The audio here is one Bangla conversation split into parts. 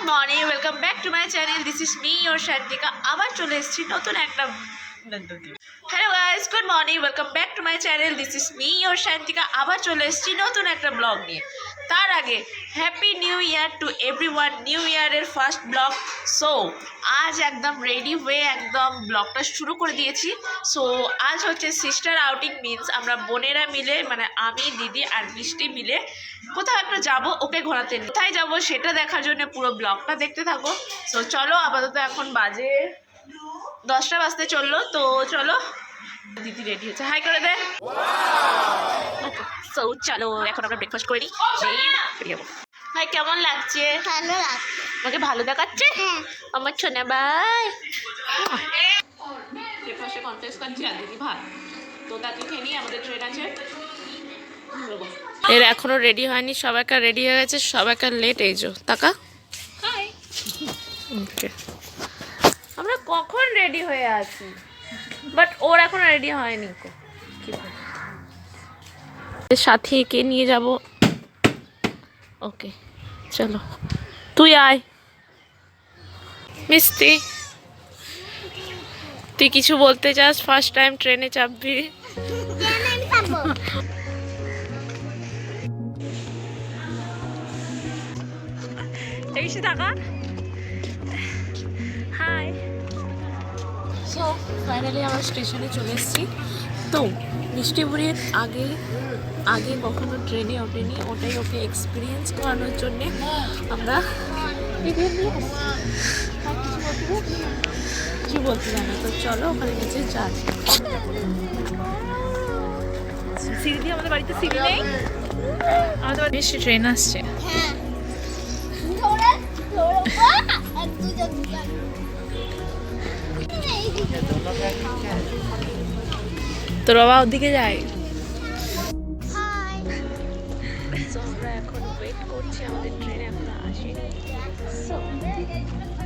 Good morning, welcome back to my channel. This is me, your Shantika. আবার চলে এসেছি নতুন একটা Hello guys, good morning, welcome back to my channel. This is me, your Shantika. আবার চলে এসেছি নতুন একটা ব্লগ নিয়ে। তার আগে happy new year to everyone. New ইয়ারের ফার্স্ট ব্লগ। সো আজ একদম রেডি হয়ে একদম ব্লগটা শুরু করে দিয়েছি। সো আজ হচ্ছে সিস্টার আউটিং, মিনস আমরা বোনেরা মিলে, মানে আমি, দিদি আর বৃষ্টি মিলে কোথাও একটা যাবো, ওকে ঘোরাতে। কোথায় যাবো সেটা দেখার জন্য পুরো ব্লগটা দেখতে থাকো। সো চলো, আপাতত এখন বাজে 10টা বাজতে চললো, তো চলো। দিদি রেডি হচ্ছে, হাই করে দে। সো চলো এখন আমরা ব্রেকফাস্ট করে নিই, বেরিয়ে হাই। কেমন লাগছে? ভালো লাগছে। আমাকে ভালো দেখাচ্ছে? হ্যাঁ। আমার ছোনা বাই। ব্রেকফাস্টে কনফ্লেক্স খাচ্ছি আর দিদি ভাত। তো তাকে খেয়ে নিয়ে আমাদের ট্রেন আছে। এর এখনো রেডি হয়নি, সবাইকার রেডি হয়ে গেছে, সবাইকার লেট। এই যো টাকা। হাই। ওকে, আমরা কখন রেডি হয়ে আছি, বাট ওর এখনো রেডি হয়নি। সাথীকে নিয়ে যাব। ওকে চলো, তুই আয়। মিস্তি, তুই কিছু বলতে চাস? ফার্স্ট টাইম ট্রেনে চাপবি। এসে থাকা। হাই। সো ফাইনালি আমরা স্টেশনে চলে এসেছি। তো মিষ্টিপুরের আগে কখনো ট্রেনে ওঠেনি, ওটাই ওকে এক্সপিরিয়েন্স করানোর জন্যে আমরা কিছু বলতে জানি। তো চলো ওখানে নিচে যাই। সিঁড়ি দিয়ে, আমাদের বাড়িতে সিঁড়ি নেই, আমাদের বাড়ি বেশি ট্রেন আসছে। তোর বাবা ওদিকে যায়। আমরা এখন ওয়েট করছি, আমাদের ট্রেন এখনো আসেনি।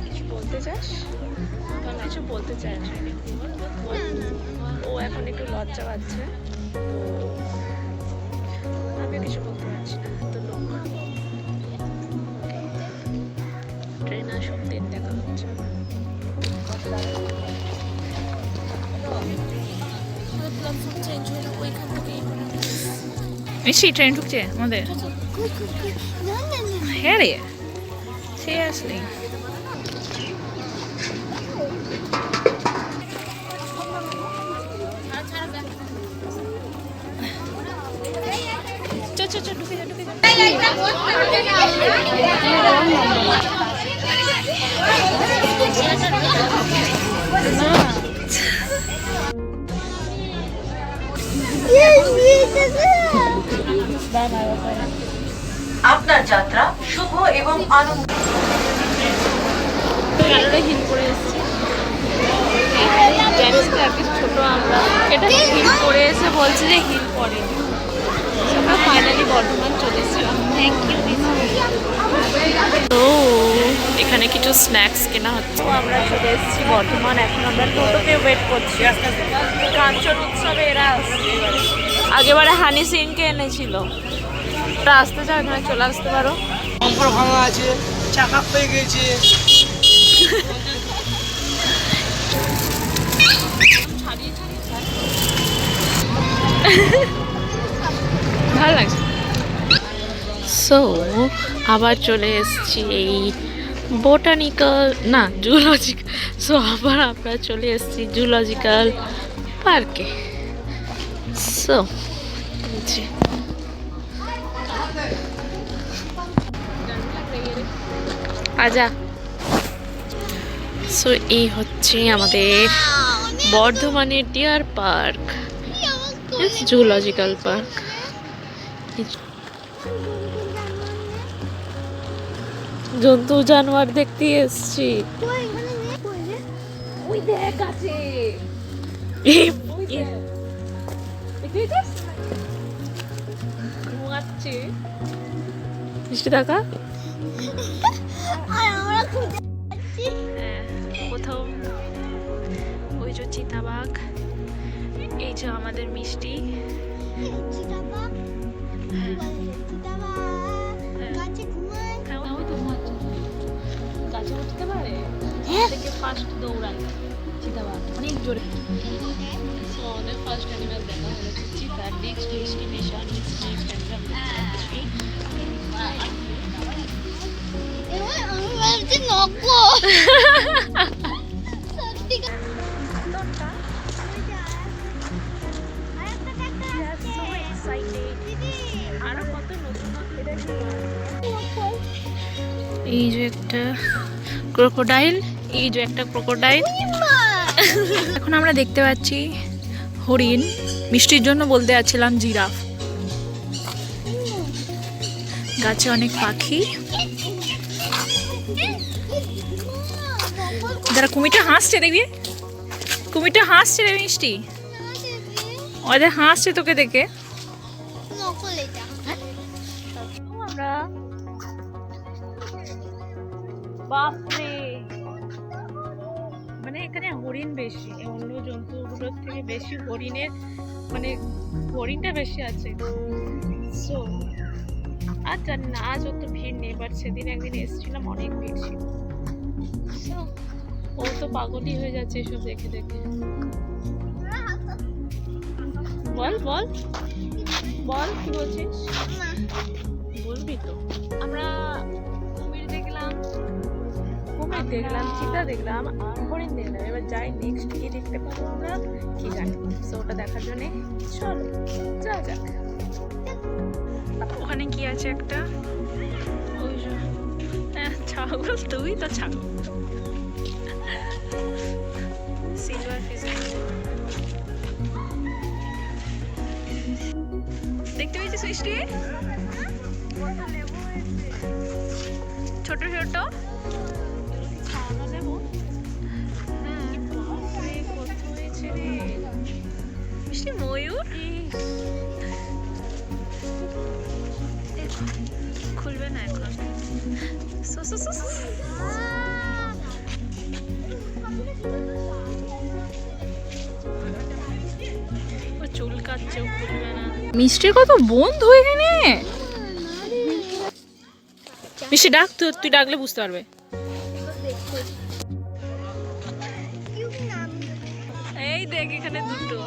কিছু বলতে চাস? কারণ কিছু বলতে চাই ট্রেনে। ও এখন একটু লজ্জা পাচ্ছে, আমি কিছু বলতে পারছি না। তো লোক ট্রেন আসুক, দিন দেখা হচ্ছে। মিষ্টি ট্রেন ঢুকছে আমাদের। হ্যাঁ রে, সিরিয়াসলি। ঢুকে যা, ঢুকে যা। আপনার যাত্রা শুভ এবং আনন্দ। হিল করে এসেছি, ছোট আমরা। এটা হিল করে এসে বলছি যে হিল পরেনি। আমরা ফাইনালি বর্ধমান চলে এসেছিলাম। Thank you. তো এখানে কিছু স্ন্যাক্স কেনা হচ্ছে। আমরা চলে এসেছি বর্ধমান। এখন আমরা টোটোতে ওয়েট করছি। কাঞ্চন উৎসবে এরা আসছে। আগেবারে হানি সিংকে এনেছিল। ওরা আসতে চাও, এখানে চলে আসতে পারো। ভাঙা আছে, চাকা হয়ে গেছে। ভালো লাগছে। সো আবার চলে এসেছি এই বোটানিক্যাল না জুলজিক্যাল। সো আবার আমরা চলে এসেছি জুলজিক্যাল পার্কে। সো আজা। সো এই হচ্ছে আমাদের বর্ধমানের ডিয়ার পার্ক, জুলজিক্যাল পার্ক। জন্তু জানোয়ার দেখতে এসছি। ওই দেখ আছে, ঘুমাচ্ছে। মিষ্টি টাকা। কোথাও ওই যে চিতাবাঘ, এই যে আমাদের মিষ্টি। ফার্স্ট দৌড়ায় চিতাবাঘ অনেক জোরে। সো আমাদের ফার্স্ট অ্যানিমেল দেখা হয়ে গেছে চিতা। নেক্সট ডেস্টিনেশন নেক্সট এই যে একটা ক্রোকোডাইল, এই যে একটা ক্রোকোডাইল। এখন আমরা দেখতে পাচ্ছি হরিণ, মিষ্টির জন্য বলতে যাচ্ছিলাম জিরাফ। গাছে অনেক পাখি। যারা কুমিরটা হাসছে দেখবি, কুমিরটা হাসছে রে মিষ্টি, ওদের হাসছে তোকে দেখে। আমরা বাপরে, মানে এখানে হরিণ বেশি, অন্য জন্তুগুলোর থেকে বেশি হরিণের, মানে হরিণটা বেশি আছে। সো আর জানি না আজ অত ভিড় নেই, বাট সেদিন একদিন এসেছিলাম অনেক ভিড় ছিল। So, ও তো পাগলই হয়ে যাচ্ছে এসব দেখে দেখে। বল বল বল কি বলছিস, বলবি তো। আমরা কুমির দেখলাম, চিতা দেখলাম, আর হরিণ দেখলাম। এবার যাই নেক্সট কি দেখতে পাবো আমরা কি জানি। সো ওটা দেখার জন্য চলো যা যাক। ওখানে কি আছে একটা, ওই যে ছাগল, তুই তো ছাগল। সিলভার ফিশ দেখতে পেয়েছিস মিষ্টি, ছোট ছোট। মিষ্টি ময়ূর খুলবে না এখন। চুল কাটছেও, খুলবে না। মিষ্টির কত বন্ধু এখানে। মিষ্টি ডাক, তুই ডাকলে বুঝতে পারবে। এই দেখ এখানে দুটো।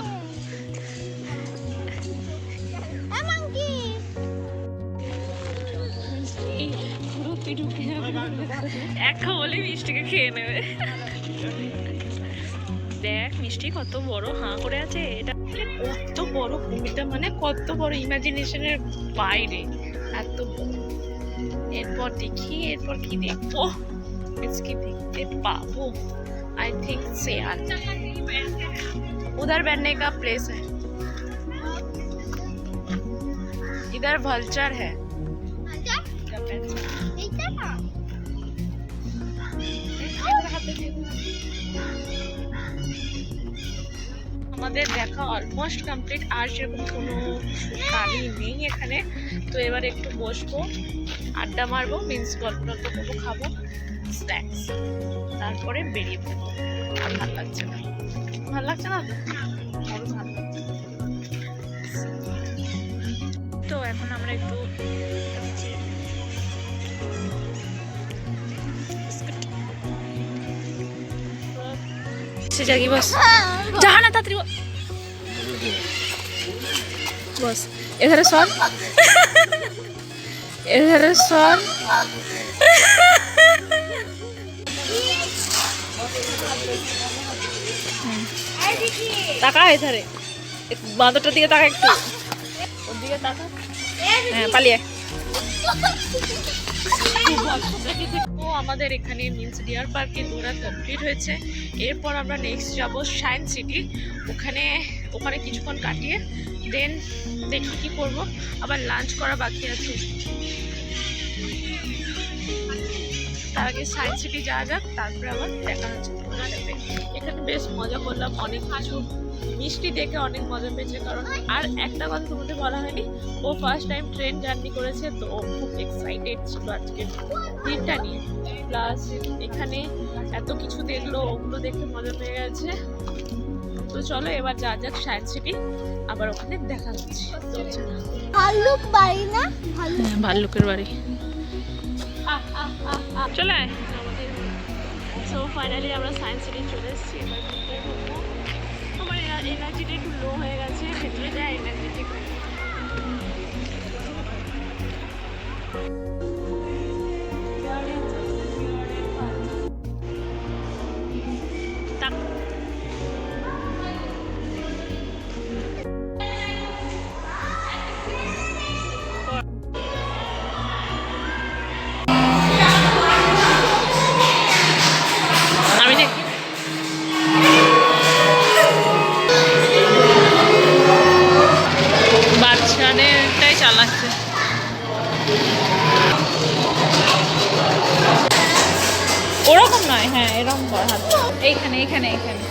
এক খাবলে মিষ্টিকে খেয়ে নেবে। দেখ মিষ্টি কত বড় হাঁ করে আছে। এটা কত বড় কুমিরটা, মানে কত বড়, ইমাজিনেশনের বাইরে এত বড়। এরপর দেখি, এরপর কি দেখবো, কি দেখতে পাবো। आई थिंक शेर उधर बैठने का प्लेस है, इधर वल्चर है। আমাদের দেখা অলমোস্ট কমপ্লিট, আর সেরকম কোনো কাজই নেই এখানে। তো এবার একটু বসবো, আড্ডা মারবো, মিন্স গল্প টল্প করবো, খাবো স্ন্যাক্স, তারপরে বেরিয়ে পড়বো। আর ভালো লাগছে না, ভালো লাগছে না তো এখন আমরা একটু जाएगी बस, जहाँ ना तात्री बस। इधर सर इधर सर ताका इधर बांदरটার দিকে তাকা, একটু ওর দিকে তাকা। হ্যাঁ পালিয়ে। তো আমাদের এখানে মিন্স ডিয়ার পার্কে ঘোরা কমপ্লিট হয়েছে। এরপর আমরা নেক্সট যাব সায়েন্স সিটি। ওখানে কিছুক্ষণ কাটিয়ে দেন দেখি কি করব, আবার লাঞ্চ করা বাকি আছে। তার আগে সায়েন্স সিটি যাওয়া যাক, তারপরে আবার দেখা হচ্ছে। এখানে বেশ মজা করলাম, অনেক কিছু মিষ্টি দেখে অনেক মজা পেয়েছে। কারণ আর একটা কথা তোমাদের বলা হয়নি, ও ফার্স্ট টাইম ট্রেন জার্নি করেছে, তো ও খুব এক্সাইটেড ছিল আজকের দিনটা নিয়ে। প্লাস এখানে এত কিছু দেখলো, ওগুলো দেখে মজা পেয়ে গেছে। তো চলো এবার যা যাক সায়েন্স সিটি, আবার ওখানে দেখা হচ্ছে। ভাল্লুক বাড়ি না, ভাল্লুকের বাড়ি চলে সো ফাইনালি আমরা সায়েন্স সিটি চলে এসেছি। এবার ভিতরে ঢুকবো। আমার এনার্জিটা একটু লো হয়ে গেছে, ভেতরে যায় এনার্জেটিক। আমি দেখি বাচ্চাদেরটাই চালাচ্ছে। ওরকম নয়, হ্যাঁ এরকম কর হাত। এইখানে এইখানে এইখানে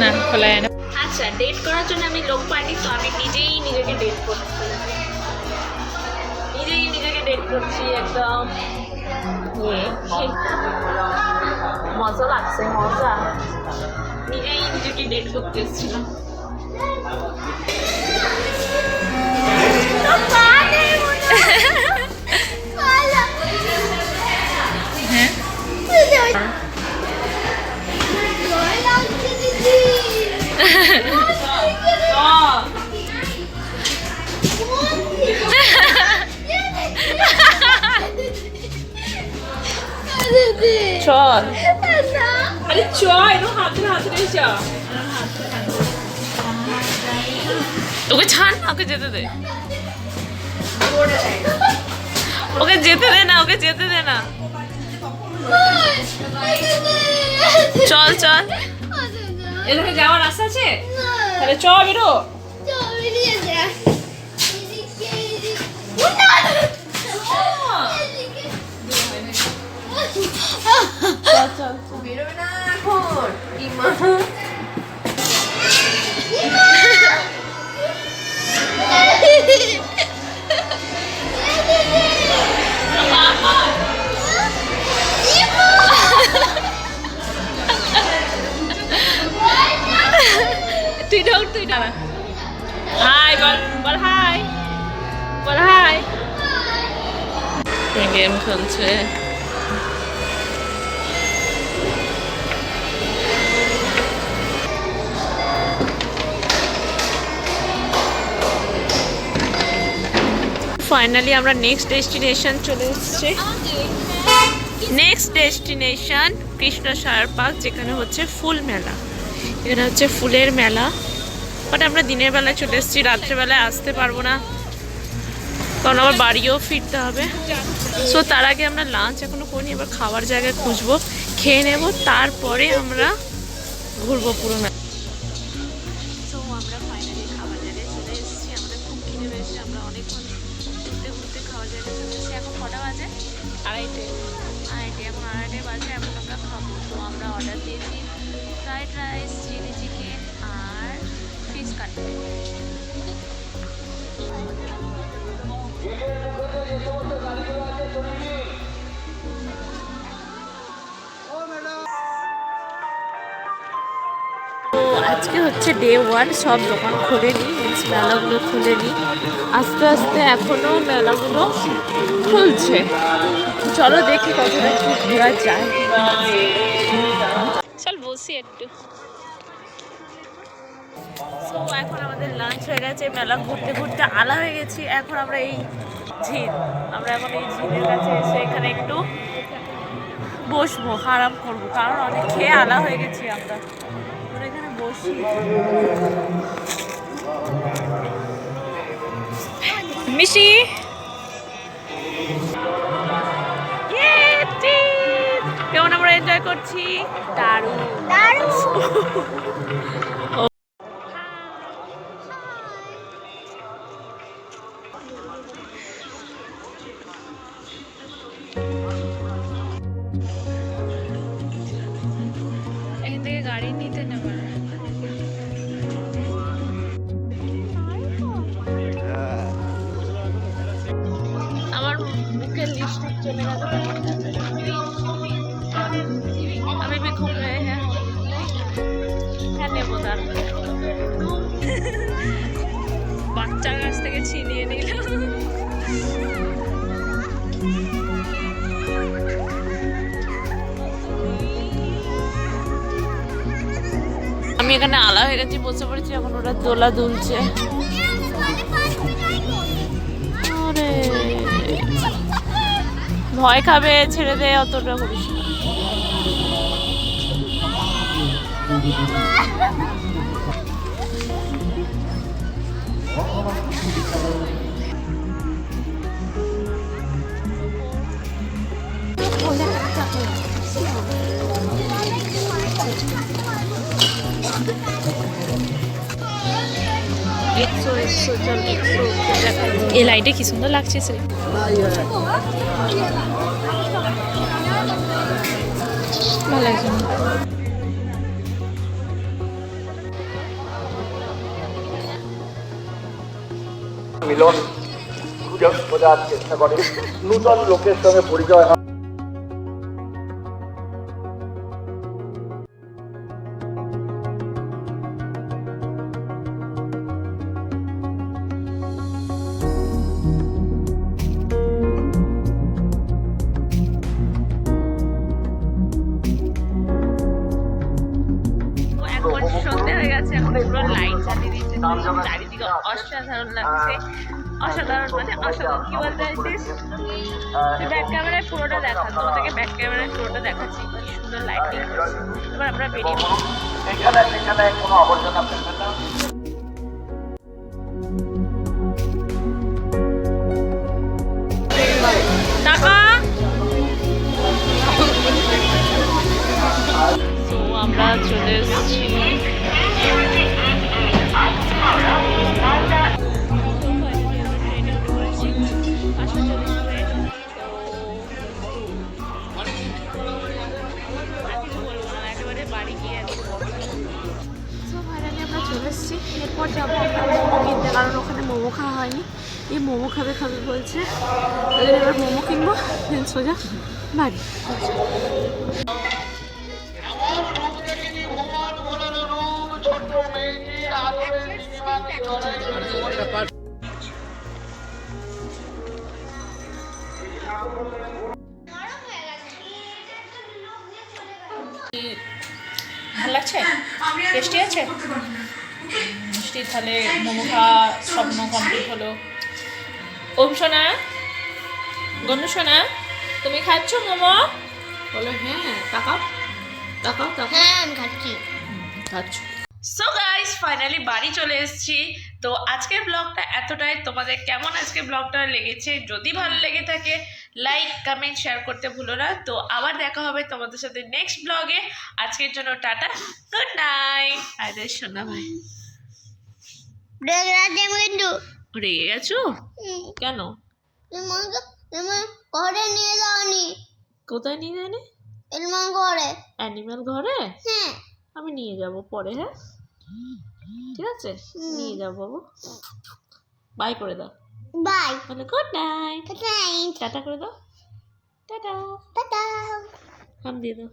না খোলা যায় না। আচ্ছা, ডেট করার জন্য আমি লোক পাইনি, তো আমি নিজেই নিজেকে ডেট করছি। নিজেই নিজেকে ডেট করছি একদম। মজা লাগছে, মজা। নিজেই নিজেকে ডেট করতে এসেছিলাম। চল, আরে চ, এরকম হাতে হাতে চ। ওকে ছাড় না, ওকে যেতে দে। ওকে যেতে দে না, ওকে যেতে দে না। চল চল, এদিকে যাওয়ার রাস্তা আছে, তাহলে চ বেরো। বেরোবে না এখন ইমা। তুই ঢোক, তুই ঢোক। হাই বল, বল হাই, বল হাই। গেম খেলছে। ফাইনালি আমরা নেক্সট ডেস্টিনেশন চলে এসেছি। নেক্সট ডেস্টিনেশন কৃষ্ণসাগর পার্ক, যেখানে হচ্ছে ফুল মেলা। এখানে হচ্ছে ফুলের মেলা। বাট আমরা দিনের বেলায় চলে এসেছি, রাত্রেবেলায় আসতে পারবো না, কারণ আবার বাড়িও ফিরতে হবে। সো তার আগে আমরা লাঞ্চ এখনো করিনি, এবার খাবার জায়গায় খুঁজবো, খেয়ে নেব, তারপরে আমরা ঘুরবো পুরো মেলা। সো আমরা ফাইনালি খাবার জায়গায় চলে এসেছি। আমাদের খুব খিদে পেয়েছে, আমরা অনেকক্ষণ ঘুরতে ঘুরতে খাবার জায়গায় চলে এসেছি। এখন কটা বাজে? আড়াইটে। এখন আড়াইটে বাজে, এখন আমরা খাবো। তো আমরা অর্ডার দিয়েছি ফ্রাইড রাইস, চিলি চিকেন আর ফিশ কাটলেট। তো আজকে হচ্ছে ডে 1, সব দোকান খোলেনি, মেলাগুলো খুলেনি। আস্তে আস্তে এখনো মেলাগুলো খুলছে। চলো দেখি কতটা কি ঘোরা যায়। চল বসি একটু। তো এখন আমাদের লাঞ্চ হয়ে গেছে, মেলা ঘুরতে ঘুরতে আলা হয়ে গেছি। এখন আমরা এই ঝিল, আমরা এখন এই ঝিলের কাছে এসে এখানে একটু বসবো, আরাম করবো, কারণ অনেক খেয়ে আলা হয়ে গেছি আমরা। এখানে বসি। মিষ্টি কেমন আমরা এনজয় করছি? দারুণ দারুণ। এখান থেকে গাড়ি নিতে নেব। আমার মুখের লিপস্টিক চলে গেছে, আমি भी घूम रहे हैं। क्या नेबो दार ছিনিয়ে নিল। আমি এখানে আলা হয়ে গেছি, বসে পড়েছি, এখন ওরা দোলা দুলছে। আরে ভয় খাবে, ছেড়ে দে, অতটা করিস না। এই লাইটে কি সুন্দর লাগছে সে। ভালো লাগছে না। মিলন খুঁজে খোঁজার চেষ্টা করে, নূতন লোকের সঙ্গে পরিচয় হয়। এখন সন্ধে হয়ে গেছে, এখন পুরো লাইট জ্বালিয়ে দিচ্ছে, চারিদিকে অসাধারণ লাগছে। অসাধারণ মানে অসাধারণ, কি বলতে চাইছিস? ব্যাক ক্যামেরায় পুরোটা দেখা, তোমাদেরকে ব্যাক ক্যামেরায় পুরোটা দেখাচ্ছি, কি সুন্দর লাইটিং। এবার আমরা বেরিয়ে পড়ি। এখানে সেখানে কোনো আবর্জনা ফেলবেন না। টাকা তো আমরা চলে এসেছি। আমরা চলে এসেছি, এরপর যাবো আমরা মোমো কিনতে, কারণ ওখানে মোমো খাওয়া হয়নি। এই মোমো খাবে খাবে বলছে, এবার মোমো কিনবো, দেন সোজা বাড়ি। ভালো লাগছে? টেস্টি আছে? মিষ্টি, তাহলে মোমো খাওয়া স্বপ্ন কমপ্লিট হলো। ওম সোনা, গনু সোনা, তুমি খাচ্ছ মোমো? বলো হ্যাঁ। তাকাও তাকাও তাকাও। হ্যাঁ আমি খাচ্ছি। খাচ্ছ। সো গাইস ফাইনালি বাড়ি চলে এসেছি। তো আজকের ব্লগটা এতটাই। তোমাদের কেমন আজকে ব্লগটা লেগেছে? যদি ভালো লেগে থাকে লাইক কমেন্ট শেয়ার করতে ভুলো না। তো আবার দেখা হবে তোমাদের সাথে নেক্সট ব্লগে। আজকের জন্য টাটা, গুড নাইট। আরে সোনা ভাই, কিন্তু রেগে গেছো কেন? তুমি ঘরে নিয়ে যাওনি। কোথায় নিয়ে যায়নি? এলমান ঘরে। অ্যানিম্যাল ঘরে? হ্যাঁ আমি নিয়ে যাব পরে। হ্যাঁ ঠিক আছে, নিয়ে যাবো বাবু। বাই করে দাও। বাই। তাহলে গুড নাইট, টাটা টাটা করে দাও। Tata, tata. হাম দিয়ে দাও।